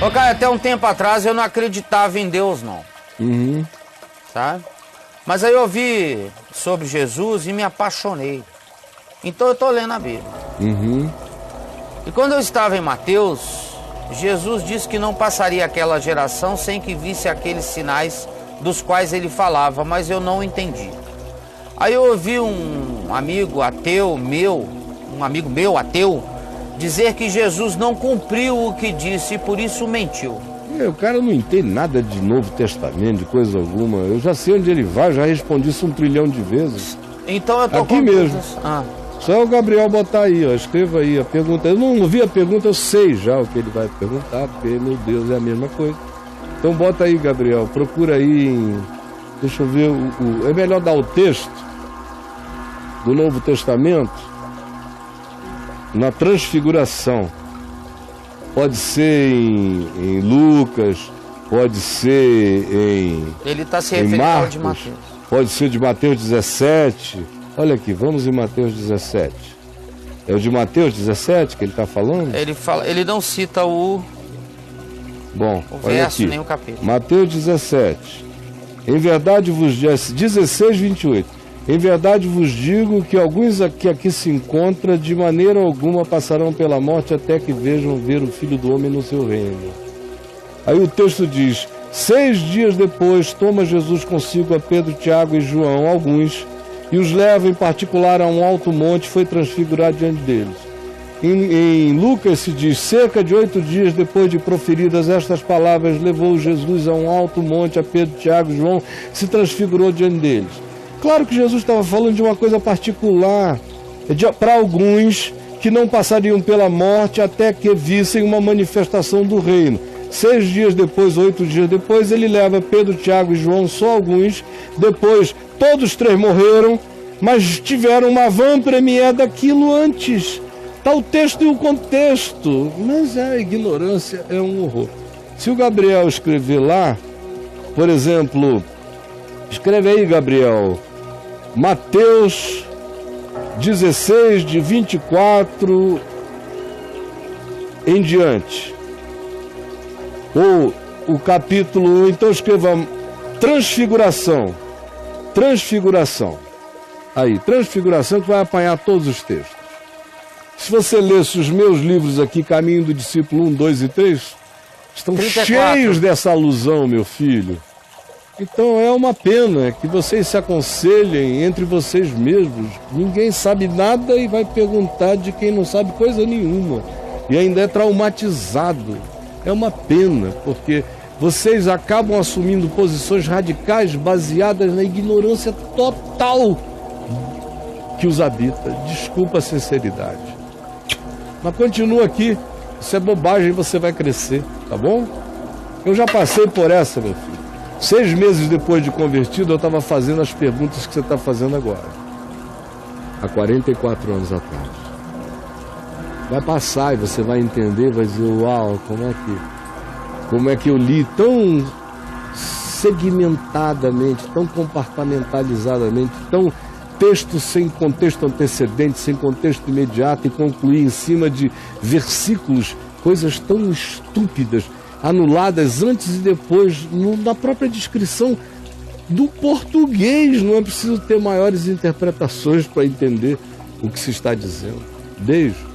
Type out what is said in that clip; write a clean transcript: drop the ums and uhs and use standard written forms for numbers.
Ô, cara, até um tempo atrás eu não acreditava em Deus, não. Sabe? Mas aí eu ouvi sobre Jesus e me apaixonei. Então eu tô lendo a Bíblia. E quando eu estava em Mateus, Jesus disse que não passaria aquela geração sem que visse aqueles sinais dos quais ele falava, mas eu não entendi. Aí eu ouvi um amigo ateu meu, dizer que Jesus não cumpriu o que disse e por isso mentiu. O cara não entende nada de Novo Testamento, de coisa alguma. Eu já sei onde ele vai, já respondi isso 1 trilhão de vezes. Então eu tô aqui mesmo. Só o Gabriel botar aí, ó, escreva aí a pergunta. Eu não vi a pergunta, eu sei já o que ele vai perguntar, porque, meu Deus, é a mesma coisa. Então bota aí, Gabriel, procura aí em... Deixa eu ver, é melhor dar o texto do Novo Testamento na Transfiguração. Pode ser em Lucas, pode ser Ele está se referindo ao de Mateus. Pode ser de Mateus 17. Olha aqui, vamos em Mateus 17. É o de Mateus 17 que ele está falando? Ele não cita o verso nem o capítulo. Mateus 17. Em verdade vos digo, 16, 28. Em verdade vos digo que alguns que aqui se encontram de maneira alguma passarão pela morte até que vejam ver o Filho do Homem no seu reino. Aí o texto diz: 6 dias depois toma Jesus consigo a Pedro, Tiago e João, alguns, e os leva em particular a um alto monte, foi transfigurado diante deles. Em Lucas se diz: cerca de 8 dias depois de proferidas estas palavras, levou Jesus a um alto monte, a Pedro, Tiago e João, se transfigurou diante deles. Claro que Jesus estava falando de uma coisa particular, para alguns que não passariam pela morte até que vissem uma manifestação do reino. 6 dias depois, 8 dias depois, ele leva Pedro, Tiago e João, só alguns. Depois, todos 3 morreram, mas tiveram uma avant-première daquilo antes. Está o texto e o contexto, mas a ignorância é um horror. Se o Gabriel escrever lá, por exemplo, escreve aí, Gabriel, Mateus 16, de 24 em diante. Ou o capítulo, então escreva Transfiguração. Transfiguração. Aí, Transfiguração, que vai apanhar todos os textos. Se você lesse os meus livros aqui, Caminho do Discípulo 1, 2 e 3, estão 34. Cheios dessa alusão, meu filho. Então é uma pena que vocês se aconselhem entre vocês mesmos. Ninguém sabe nada e vai perguntar de quem não sabe coisa nenhuma. E ainda é traumatizado. É uma pena, porque vocês acabam assumindo posições radicais baseadas na ignorância total que os habita. Desculpa a sinceridade. Mas continua aqui. Isso é bobagem, você vai crescer, tá bom? Eu já passei por essa, meu filho. 6 meses depois de convertido, eu estava fazendo as perguntas que você está fazendo agora. Há 44 anos atrás. Vai passar e você vai entender, vai dizer, uau, como é que eu li tão segmentadamente, tão compartimentalizadamente, tão texto sem contexto antecedente, sem contexto imediato, e concluir em cima de versículos, coisas tão estúpidas, anuladas antes e depois, na própria descrição do português. Não é preciso ter maiores interpretações para entender o que se está dizendo. Beijo.